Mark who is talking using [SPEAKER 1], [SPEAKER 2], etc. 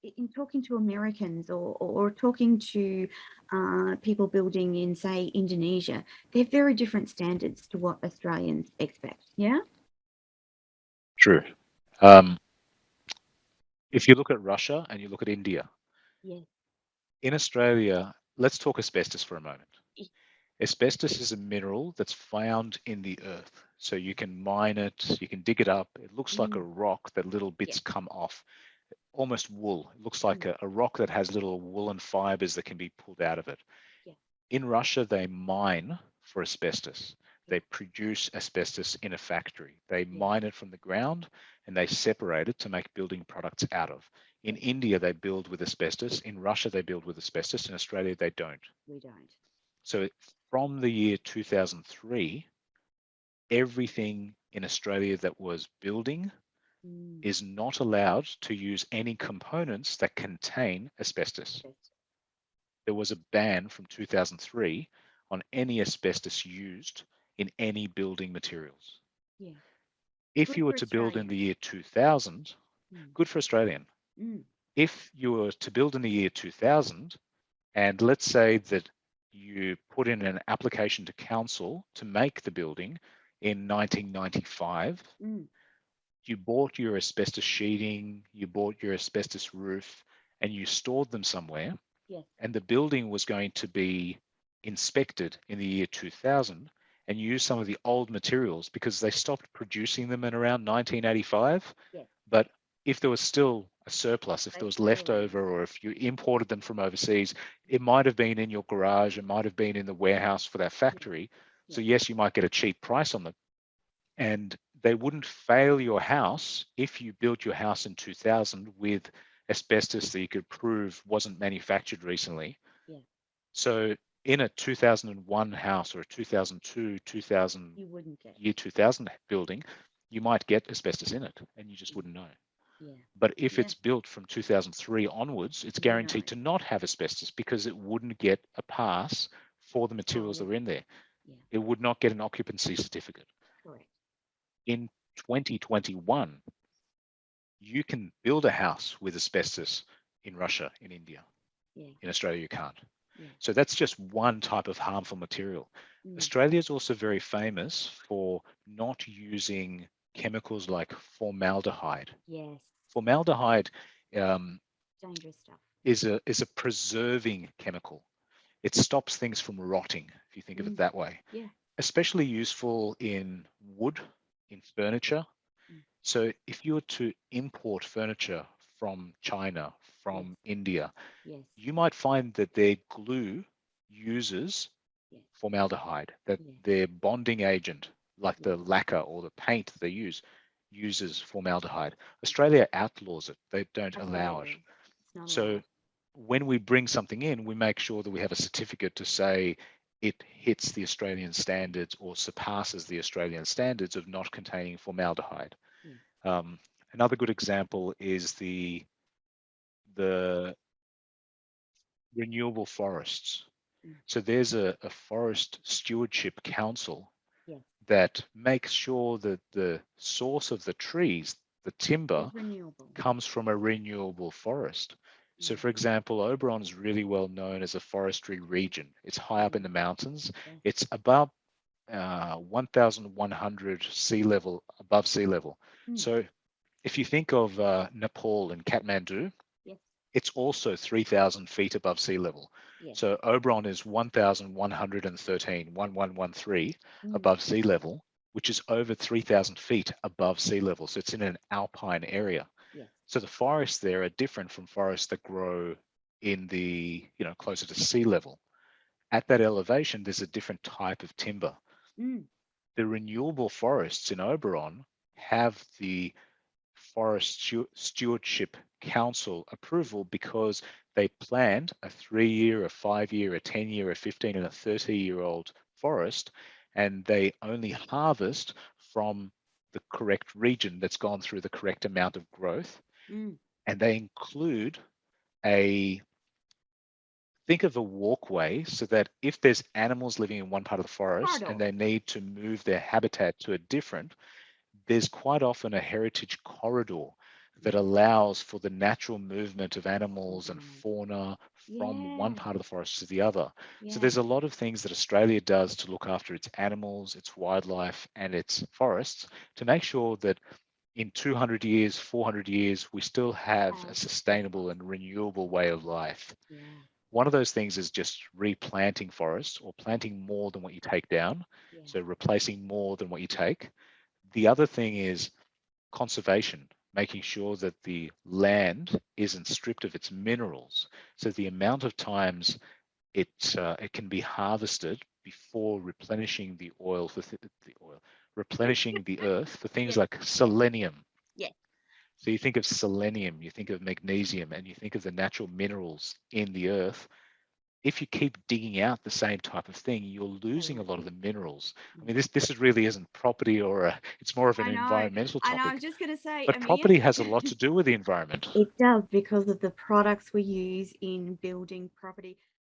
[SPEAKER 1] in talking to Americans or talking to people building in, say, Indonesia, they're very different standards to what Australians expect. Yeah.
[SPEAKER 2] True. Um, if you look at Russia and you look at India,
[SPEAKER 1] Yes.
[SPEAKER 2] in Australia, let's talk asbestos for a moment.
[SPEAKER 1] Y-
[SPEAKER 2] Asbestos is a mineral that's found in the earth. So you can mine it, you can dig it up. It looks like a
[SPEAKER 1] Mm,
[SPEAKER 2] rock that little
[SPEAKER 1] yes.
[SPEAKER 2] bits come off, almost wool. It looks like
[SPEAKER 1] Mm,
[SPEAKER 2] a rock that has little woolen fibers that can be pulled out of it.
[SPEAKER 1] yeah.
[SPEAKER 2] In Russia, they mine for asbestos.
[SPEAKER 1] Yeah.
[SPEAKER 2] They produce asbestos in a factory. They
[SPEAKER 1] Yes.
[SPEAKER 2] mine it from the ground and they separate it to make building products out of. In
[SPEAKER 1] Yes.
[SPEAKER 2] India, they build with asbestos. In Russia, they build with asbestos. In Australia, they don't.
[SPEAKER 1] We don't.
[SPEAKER 2] So from the year 2003, everything in Australia that was building
[SPEAKER 1] Mm,
[SPEAKER 2] is not allowed to use any components that contain asbestos.
[SPEAKER 1] asbestos.
[SPEAKER 2] There was a ban from 2003 on any asbestos used in any building materials.
[SPEAKER 1] Yeah.
[SPEAKER 2] If
[SPEAKER 1] Good
[SPEAKER 2] you were
[SPEAKER 1] for
[SPEAKER 2] to build in the
[SPEAKER 1] Australians.
[SPEAKER 2] year 2000,
[SPEAKER 1] Mm,
[SPEAKER 2] good for Australian.
[SPEAKER 1] mm,
[SPEAKER 2] If you were to build in the year 2000, and let's say that you put in an application to council to make the building in 1995,
[SPEAKER 1] mm,
[SPEAKER 2] you bought your asbestos sheeting, you bought your asbestos roof, and you stored them somewhere,
[SPEAKER 1] yes.
[SPEAKER 2] and the building was going to be inspected in the year 2000 and use some of the old materials because they stopped producing them in around 1985.
[SPEAKER 1] Yes.
[SPEAKER 2] But if there was still a surplus, if there
[SPEAKER 1] They
[SPEAKER 2] was
[SPEAKER 1] still use.
[SPEAKER 2] leftover, or if you imported them from overseas, it might have been in your garage, it might have been in the warehouse for that
[SPEAKER 1] Yes.
[SPEAKER 2] factory. So,
[SPEAKER 1] Yes.
[SPEAKER 2] yes, you might get a cheap price on them. And they wouldn't fail your house if you built your house in 2000 with asbestos that you could prove wasn't manufactured recently.
[SPEAKER 1] Yeah.
[SPEAKER 2] So in a 2001 house or a 2002, 2000
[SPEAKER 1] You wouldn't get.
[SPEAKER 2] year 2000 building, you might get asbestos in it and you just
[SPEAKER 1] Mm,
[SPEAKER 2] wouldn't know.
[SPEAKER 1] yeah.
[SPEAKER 2] But if
[SPEAKER 1] Yeah.
[SPEAKER 2] it's built from 2003 onwards, it's
[SPEAKER 1] You know.
[SPEAKER 2] guaranteed to not have asbestos because it wouldn't get a pass for the
[SPEAKER 1] Oh,
[SPEAKER 2] materials that
[SPEAKER 1] yeah.
[SPEAKER 2] are in there.
[SPEAKER 1] Yeah.
[SPEAKER 2] It would not get an occupancy certificate.
[SPEAKER 1] Correct.
[SPEAKER 2] In 2021, you can build a house with asbestos in Russia, in India.
[SPEAKER 1] Yeah.
[SPEAKER 2] In Australia, you can't.
[SPEAKER 1] Yeah.
[SPEAKER 2] So that's just one type of harmful material.
[SPEAKER 1] Mm,
[SPEAKER 2] Australia is also very famous for not using chemicals like formaldehyde.
[SPEAKER 1] yes.
[SPEAKER 2] Formaldehyde um,
[SPEAKER 1] Dangerous stuff.
[SPEAKER 2] is a preserving chemical. It stops things from rotting, if you think of it
[SPEAKER 1] Mm,
[SPEAKER 2] that way.
[SPEAKER 1] yeah.
[SPEAKER 2] Especially useful in wood, in furniture.
[SPEAKER 1] Mm,
[SPEAKER 2] So if you were to import furniture from China,
[SPEAKER 1] yes.
[SPEAKER 2] from India,
[SPEAKER 1] Yes.
[SPEAKER 2] you might find that their glue uses
[SPEAKER 1] Yes.
[SPEAKER 2] formaldehyde, that
[SPEAKER 1] Yeah.
[SPEAKER 2] their bonding agent, like the
[SPEAKER 1] Yes.
[SPEAKER 2] lacquer or the paint that they use, uses formaldehyde. Australia outlaws it, they don't allow it.
[SPEAKER 1] Absolutely. It's not
[SPEAKER 2] So
[SPEAKER 1] allowed.
[SPEAKER 2] when we bring something in, we make sure that we have a certificate to say it hits the Australian standards or surpasses the Australian standards of not containing formaldehyde.
[SPEAKER 1] Yeah.
[SPEAKER 2] Um, Another good example is the renewable forests.
[SPEAKER 1] Mm,
[SPEAKER 2] So there's a forest stewardship council
[SPEAKER 1] yes.
[SPEAKER 2] that makes sure that the source of the trees, the timber,
[SPEAKER 1] Is renewable.
[SPEAKER 2] comes from a renewable forest. So,
[SPEAKER 1] Mm,
[SPEAKER 2] for example, Oberon is really well known as a forestry region. It's high up in the
[SPEAKER 1] mm,
[SPEAKER 2] mountains.
[SPEAKER 1] yes.
[SPEAKER 2] It's about 1,100 sea level above sea level.
[SPEAKER 1] Mm,
[SPEAKER 2] So, if you think of Nepal and Kathmandu,
[SPEAKER 1] yes.
[SPEAKER 2] it's also 3,000 feet above sea level.
[SPEAKER 1] Yes.
[SPEAKER 2] So Oberon is 1,113, 1113
[SPEAKER 1] Mm,
[SPEAKER 2] above sea level, which is over 3,000 feet above sea level. So it's in an alpine area.
[SPEAKER 1] yes.
[SPEAKER 2] So the forests there are different from forests that grow in the, closer to sea level. At that elevation, there's a different type of timber.
[SPEAKER 1] Mm,
[SPEAKER 2] The renewable forests in Oberon have the Forest Stewardship Council approval because they plant a 3 year, a 5 year, a 10 year, a 15, and a 30-year-old forest, and they only harvest from the correct region that's gone through the correct amount of growth.
[SPEAKER 1] mm.
[SPEAKER 2] And they include a think of a walkway so that if there's animals living in one part of the forest and
[SPEAKER 1] Corridor.
[SPEAKER 2] they need to move their habitat to a different, there's quite often a heritage corridor that allows for the natural movement of animals and
[SPEAKER 1] Mm.
[SPEAKER 2] fauna from one
[SPEAKER 1] Yeah,
[SPEAKER 2] part of the forest to the other. So
[SPEAKER 1] yeah,
[SPEAKER 2] there's a lot of things that Australia does to look after its animals, its wildlife, and its forests to make sure that in 200 years, 400 years, we still have a
[SPEAKER 1] have the
[SPEAKER 2] sustainable
[SPEAKER 1] forest.
[SPEAKER 2] and renewable way of life.
[SPEAKER 1] Yeah,
[SPEAKER 2] One of those things is just replanting forests or planting more than what you take down.
[SPEAKER 1] yeah,
[SPEAKER 2] So replacing more than what you take. The other thing is conservation, making sure that the land isn't stripped of its minerals. So the amount of times it can be harvested before replenishing the oil for the oil, replenishing the earth for things
[SPEAKER 1] yeah,
[SPEAKER 2] like selenium.
[SPEAKER 1] yeah.
[SPEAKER 2] So you think of selenium, you think of magnesium, and you think of the natural minerals in the earth. If you keep digging out the same type of thing, you're
[SPEAKER 1] They
[SPEAKER 2] losing a lot of
[SPEAKER 1] lose.
[SPEAKER 2] the minerals. I mean,
[SPEAKER 1] Mm.
[SPEAKER 2] this is really isn't property it's more of an
[SPEAKER 1] I know.
[SPEAKER 2] environmental
[SPEAKER 1] I know. I was
[SPEAKER 2] topic.
[SPEAKER 1] just going to say,
[SPEAKER 2] But
[SPEAKER 1] Amir.
[SPEAKER 2] property has a lot to do with the environment.
[SPEAKER 1] It does because of the products we use in building property.